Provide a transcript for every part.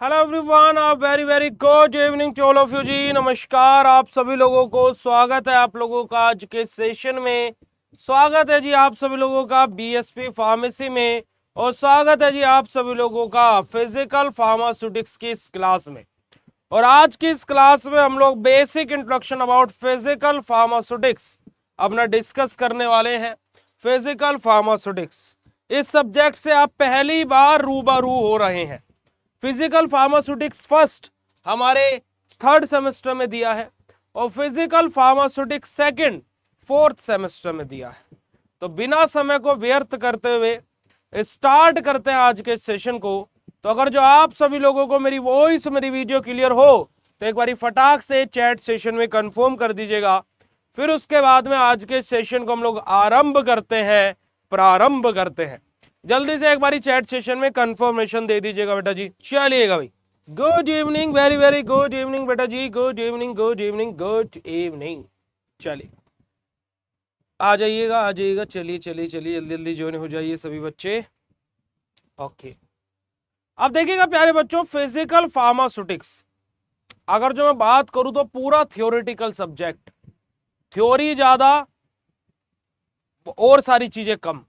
Hello everyone, आप very good evening to all of you ji. नमस्कार आप सभी लोगों को, स्वागत है आप लोगों का आज के सेशन में। स्वागत है जी आप सभी लोगों का बीएसपी फार्मेसी में, और स्वागत है जी आप सभी लोगों का फिजिकल फार्मास्यूटिक्स की इस क्लास में। और आज की इस क्लास में हम लोग basic introduction about physical pharmaceutics अपना डिस्कस करने वाले हैं। फिजिकल फार्मास्यूटिक्स इस सब्जेक्ट से आप पहली बार रूबरू हो रहे हैं। फिजिकल फार्मास्यूटिक्स फर्स्ट हमारे थर्ड सेमेस्टर में दिया है और physical pharmaceutics second fourth semester में दिया है। तो बिना समय को व्यर्थ करते हुए स्टार्ट करते हैं आज के सेशन को। तो अगर जो आप सभी लोगों को मेरी वॉइस मेरी वीडियो क्लियर हो तो एक बारी फटाक से चैट सेशन में कंफर्म कर दीजिएगा। फिर उसके बाद में आज के सेशन को हम लोग प्रारंभ करते हैं। जल्दी से एक बारी चैट सेशन में कंफर्मेशन दे दीजिएगा बेटा जी। चलिएगा भाई, good evening, very good evening बेटा जी, good evening good evening good evening. चलिए आ जाइएगा। चलिए जल्दी ज्वाइन हो जाइए सभी बच्चे। ओके, अब देखिएगा प्यारे बच्चों, फिजिकल फार्मास्यूटिक्स अगर जो मैं बात करूं तो पूरा थियोरेटिकल सब्जेक्ट, थ्योरी ज्यादा और सारी चीजें कम।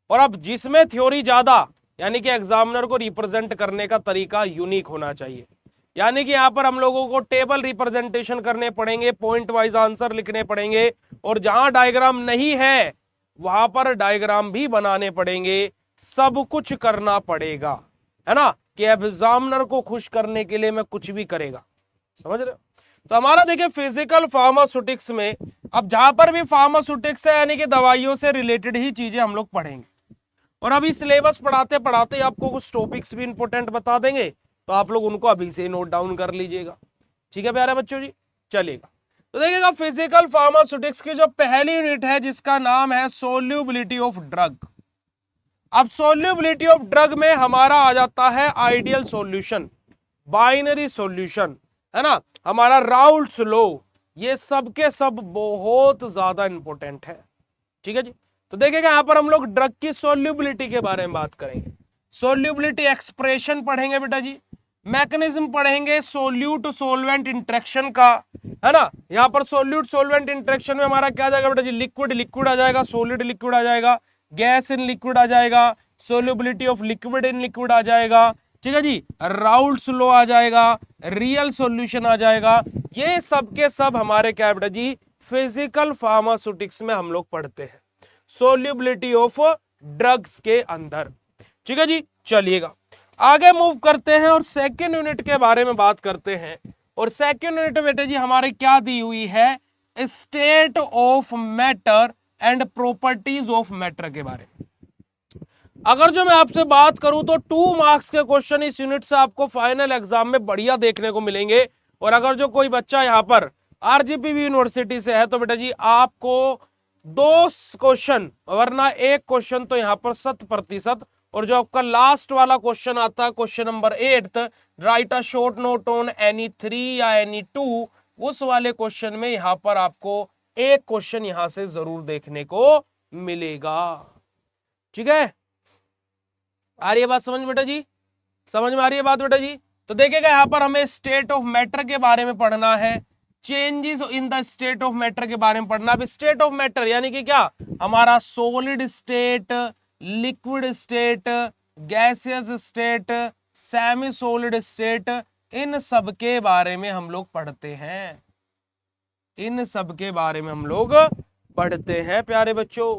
और अब जिसमें थ्योरी ज्यादा यानी कि एग्जामिनर को रिप्रेजेंट करने का तरीका यूनिक होना चाहिए। यानी कि यहां पर हम लोगों को टेबल रिप्रेजेंटेशन करने पड़ेंगे, पॉइंट वाइज आंसर लिखने पड़ेंगे, और जहां डायग्राम नहीं है वहां पर डायग्राम भी बनाने पड़ेंगे। सब कुछ करना पड़ेगा, है ना, कि एग्जामिनर को खुश करने के लिए मैं कुछ भी करेगा। समझ रहे हो? तो हमारा देखिए फिजिकल फार्मास्यूटिक्स में अब जहां पर भी फार्मास्यूटिक्स है यानी कि दवाइयों से रिलेटेड ही चीजें हम लोग पढ़ेंगे। और अभी सिलेबस पढ़ाते पढ़ाते आपको कुछ टॉपिक्स भी इंपॉर्टेंट बता देंगे, तो आप लोग उनको अभी से नोट डाउन कर लीजिएगा। ठीक है प्यारे बच्चों जी, चलिएगा। तो देखिएगा फिजिकल फार्मास्यूटिक्स की जो पहली यूनिट है जिसका नाम है सोल्यूबिलिटी ऑफ ड्रग। अब सोल्यूबिलिटी ऑफ ड्रग में हमारा आ जाता है आइडियल सॉल्यूशन, बाइनरी सॉल्यूशन, है ना, हमारा राउल्ट्स लॉ। ये सब के सब बहुत ज्यादा इंपॉर्टेंट है। ठीक है जी। तो देखिएगा यहां पर हम लोग ड्रग की सोल्यूबिलिटी के बारे में बात करेंगे। सोल्यूबिलिटी एक्सप्रेशन पढ़ेंगे बेटा जी, मैकेनिज्म पढ़ेंगे सोल्यूट सोलवेंट इंटरेक्शन का, है ना। यहां पर सोल्यूट सोलवेंट इंटरेक्शन में हमारा क्या आ जाएगा बेटा जी, लिक्विड लिक्विड आ जाएगा, सॉलिड लिक्विड आ जाएगा, गैस इन लिक्विड आ जाएगा, solubility of liquid in liquid आ जाएगा। ठीक है जी, राउल्ट्स लॉ आ जाएगा, रियल सॉल्यूशन आ जाएगा। ये सब के सब हमारे क्या है बेटा जी, फिजिकल फार्मास्यूटिक्स में हम लोग पढ़ते हैं, सोल्यूबिलिटी ऑफ ड्रग्स के अंदर। ठीक है जी, चलिएगा आगे मूव करते हैं और सेकेंड यूनिट के बारे में बात करते हैं। और सेकेंड यूनिट बेटे जी हमारे क्या दी हुई है, state of matter and properties of matter के बारे में। अगर जो मैं आपसे बात करूं तो 2 मार्क्स के क्वेश्चन इस यूनिट से आपको फाइनल एग्जाम में बढ़िया देखने को मिलेंगे। और अगर जो कोई बच्चा यहां पर आरजीपीवी यूनिवर्सिटी से है तो बेटा जी आपको 2 क्वेश्चन वरना 1 क्वेश्चन तो यहां पर 100%। और जो आपका लास्ट वाला क्वेश्चन आता है question number 8, right a short note on any 3 या एनी 2, उस वाले क्वेश्चन में यहां पर आपको 1 क्वेश्चन यहां से जरूर देखने को मिलेगा। ठीक है, आ रही है बात समझ बेटा जी, समझ में आ रही है बात बेटा जी। तो देखिएगा यहां पर हमें स्टेट ऑफ मैटर के बारे में पढ़ना है, changes in the state of matter के बारे में पढ़ना। अब स्टेट ऑफ मैटर यानी कि क्या, हमारा solid state, liquid state, gaseous state, semi solid state, इन सब के बारे में हम लोग पढ़ते हैं, इन सब के बारे में हम लोग पढ़ते हैं प्यारे बच्चों।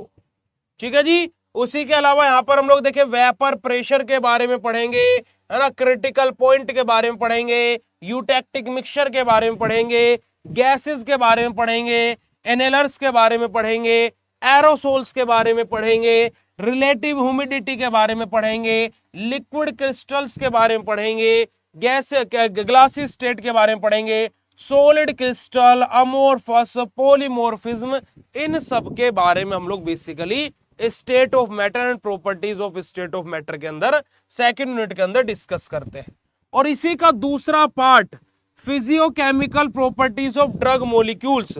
ठीक है जी, उसी के अलावा यहां पर हम लोग देखिए वेपर प्रेशर के बारे में पढ़ेंगे, है ना, क्रिटिकल पॉइंट के बारे में पढ़ेंगे, यूटेक्टिक मिक्सचर के बारे में पढ़ेंगे, गैसेस के बारे में पढ़ेंगे, इनहेलर्स के बारे में पढ़ेंगे, एरोसोल्स के बारे में पढ़ेंगे, रिलेटिव ह्यूमिडिटी के बारे में पढ़ेंगे, लिक्विड क्रिस्टल्स के बारे में पढ़ेंगे, गैस ग्लासी स्टेट के बारे में पढ़ेंगे, सॉलिड क्रिस्टल, अमोर्फस, पॉलीमॉर्फिज्म, इन सब के बारे में हम लोग basically state of matter and properties of state of matter के अंदर सेकंड यूनिट के अंदर डिस्कस करते हैं। और इसी का दूसरा part physicochemical properties of drug molecules,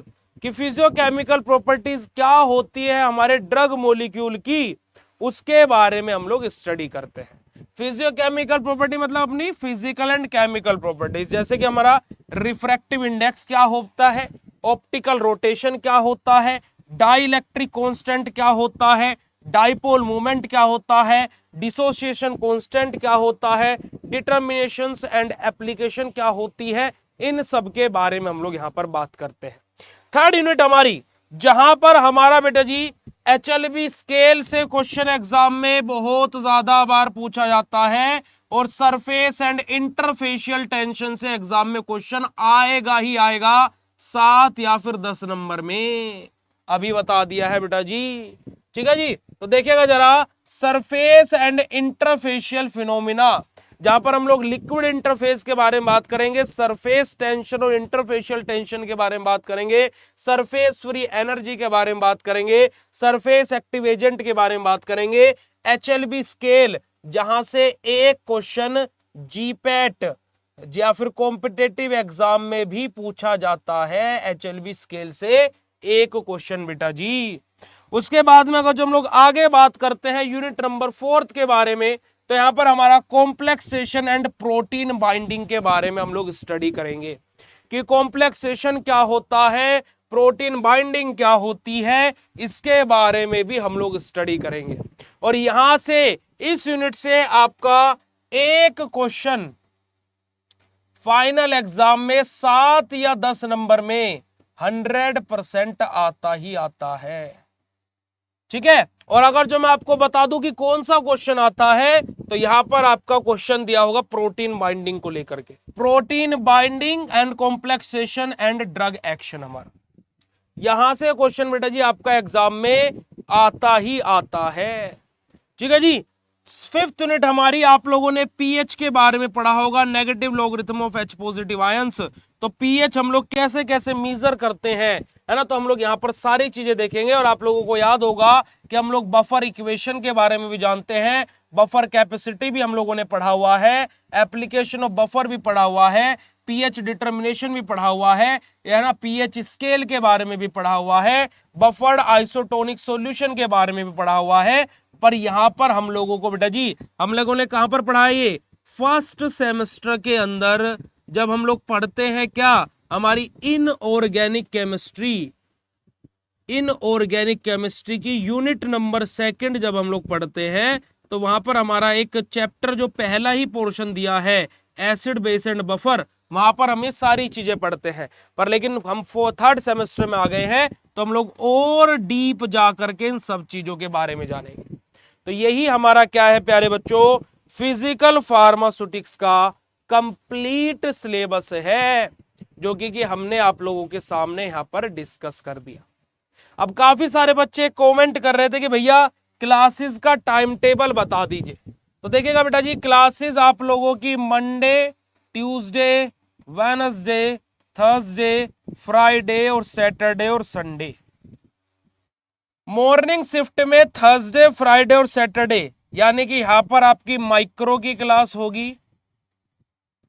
कि फिजियोकेमिकल प्रॉपर्टीज क्या होती है हमारे ड्रग मॉलिक्यूल की, उसके बारे में हम लोग स्टडी करते हैं। फिजियोकेमिकल प्रॉपर्टी मतलब अपनी फिजिकल एंड केमिकल प्रॉपर्टीज, जैसे कि हमारा रिफ्रैक्टिव इंडेक्स क्या होता है, ऑप्टिकल रोटेशन क्या होता है, डाइइलेक्ट्रिक कांस्टेंट क्या होता है, डाइपोल मूवमेंट क्या होता है, डिसोसिएशन कांस्टेंट क्या होता है, डिटर्मिनेशंस एंड एप्लीकेशन क्या होती है, इन सब के बारे में हम लोग यहां पर बात करते हैं। थर्ड यूनिट हमारी, जहां पर हमारा बेटा जी HLB स्केल से क्वेश्चन एग्जाम में बहुत ज्यादा बार पूछा जाता है और सरफेस एंड इंटरफेशियल टेंशन से एग्जाम में क्वेश्चन आएगा ही आएगा 7 या फिर 10 नंबर में, अभी बता दिया है बेटा जी। ठीक है जी, तो देखिएगा जरा, सरफेस एंड इंटरफेशियल फिनोमिना, जहां पर हम लोग लिक्विड इंटरफेस के बारे में बात करेंगे, सरफेस टेंशन और इंटरफेशियल टेंशन के बारे में बात करेंगे, सरफेस फ्री एनर्जी के बारे में बात करेंगे, सरफेस एक्टिव एजेंट के बारे में बात करेंगे। HLB स्केल, जहां से एक क्वेश्चन जीपैट या फिर कॉम्पिटेटिव एग्जाम में भी पूछा जाता है, HLB स्केल से एक क्वेश्चन बेटा जी। उसके बाद में अगर जो हम लोग आगे बात करते हैं यूनिट नंबर 4 के बारे में, तो यहां पर हमारा कॉम्प्लेक्सेशन एंड प्रोटीन बाइंडिंग के बारे में हम लोग स्टडी करेंगे कि कॉम्प्लेक्सेशन क्या होता है, प्रोटीन बाइंडिंग क्या होती है, इसके बारे में भी हम लोग स्टडी करेंगे। और यहां से इस यूनिट से आपका एक क्वेश्चन फाइनल एग्जाम में 7 या 10 नंबर में 100% आता ही आता है। ठीक है, और अगर जो मैं आपको बता दूं कि कौन सा क्वेश्चन आता है, तो यहां पर आपका क्वेश्चन दिया होगा प्रोटीन बाइंडिंग को लेकर के, protein binding and complexation and drug action, हमारा यहां से क्वेश्चन बेटा जी आपका एग्जाम में आता ही आता है। ठीक है जी, 5th यूनिट हमारी, आप लोगों ने पीएच के बारे में पढ़ा होगा, negative logarithm of H positive ions. तो पीएच हम लोग कैसे कैसे मेजर करते हैं, है ना, तो हम लोग यहाँ पर सारी चीजें देखेंगे। और आप लोगों को याद होगा कि हम लोग बफर इक्वेशन के बारे में भी जानते हैं, बफर कैपेसिटी भी हम लोगों ने पढ़ा हुआ है, एप्लीकेशन ऑफ बफर भी पढ़ा हुआ है, पीएच डिटर्मिनेशन भी पढ़ा हुआ है ना, पीएच स्केल के बारे में भी पढ़ा हुआ है, बफर्ड आइसोटोनिक सॉल्यूशन के बारे में भी पढ़ा हुआ है। पर यहां पर हम लोगों को बेटा जी, हम लोगों ने कहां पर पढ़ा है, ये फर्स्ट सेमेस्टर के अंदर जब हम लोग पढ़ते हैं क्या, हमारी इनऑर्गेनिक केमिस्ट्री की यूनिट नंबर 2 जब हम लोग पढ़ते हैं, तो वहां पर हमारा एक चैप्टर जो पहला ही पोर्शन दिया है, एसिड बेस एंड बफर, वहां पर हमें सारी चीजें पढ़ते हैं। पर लेकिन हम 3rd सेमेस्टर में आ गए हैं, तो हम लोग और डीप जा करके इन सब चीजों के बारे में जानेंगे। तो यही हमारा क्या है प्यारे बच्चों, फिजिकल फार्मास्यूटिक्स का कंप्लीट सिलेबस है, जो कि हमने आप लोगों के सामने यहां पर डिस्कस कर दिया। अब काफी सारे बच्चे कमेंट कर रहे थे कि भैया क्लासेस का टाइम टेबल बता दीजिए। तो देखिएगा बेटा जी, क्लासेस आप लोगों की Monday, Tuesday, Wednesday, Thursday, Friday और सैटरडे और संडे। मॉर्निंग शिफ्ट में थर्सडे, फ्राइडे और सैटरडे, यानी कि यहां पर आपकी माइक्रो की क्लास होगी,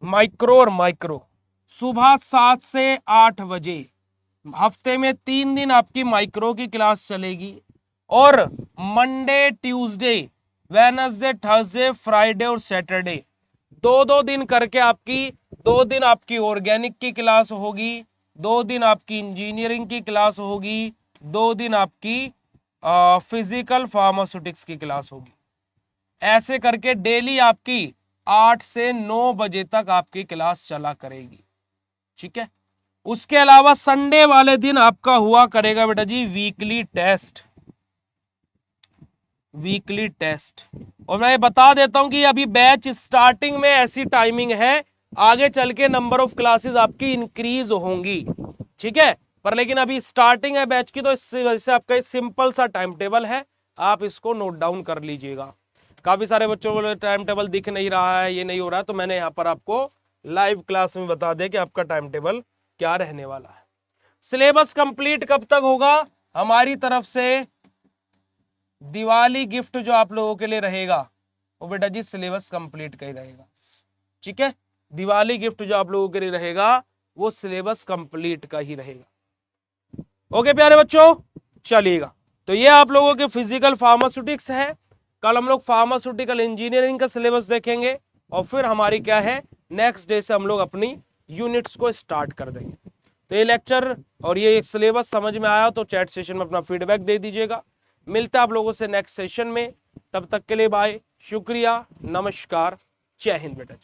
माइक्रो सुबह 7 से 8 बजे, हफ्ते में 3 दिन आपकी माइक्रो की क्लास चलेगी। और Monday, Tuesday, Wednesday, Thursday, Friday और सैटरडे, 2-2 दिन करके आपकी 2 दिन आपकी ऑर्गेनिक की क्लास होगी, 2 दिन आपकी इंजीनियरिंग की क्लास होगी, 2 दिन आपकी फिजिकल फार्मास्यूटिक्स की क्लास होगी। ऐसे करके डेली आपकी 8 से 9 बजे तक आपकी क्लास चला करेगी। ठीक है, उसके अलावा संडे वाले दिन आपका हुआ करेगा बेटा जी वीकली टेस्ट। और मैं बता देता हूं कि अभी बैच स्टार्टिंग में ऐसी टाइमिंग है, आगे चल के नंबर ऑफ क्लासेस आपकी इंक्रीज होंगी। ठीक है, पर लेकिन अभी स्टार्टिंग है बैच की, तो इस वजह से आपका सिंपल सा टाइम टेबल है, आप इसको नोट डाउन कर लीजिएगा। काफी सारे बच्चों को टाइम टेबल दिख नहीं रहा है, ये नहीं हो रहा है, तो मैंने यहाँ पर आपको लाइव क्लास में बता दिया कि आपका टाइम टेबल क्या रहने वाला है। सिलेबस कंप्लीट कब तक होगा, हमारी तरफ से दिवाली गिफ्ट जो आप लोगों के लिए रहेगा, वो बेटा जी सिलेबस कंप्लीट का ही रहेगा। ठीक है, दिवाली गिफ्ट जो आप लोगों के लिए रहेगा, वो सिलेबस कंप्लीट का ही रहेगा। ओके प्यारे बच्चों, चलिएगा, तो ये आप लोगों के फिजिकल फार्मास्यूटिक्स है। कल हम लोग फार्मास्यूटिकल इंजीनियरिंग का सिलेबस देखेंगे और फिर हमारी क्या है नेक्स्ट डे से हम लोग अपनी यूनिट्स को स्टार्ट कर देंगे। तो ये लेक्चर और ये सिलेबस समझ में आया तो चैट सेशन में अपना फीडबैक दे दीजिएगा। मिलते हैं आप लोगों से नेक्स्ट सेशन में, तब तक के लिए बाय, शुक्रिया, नमस्कार, जय हिंद बेटा।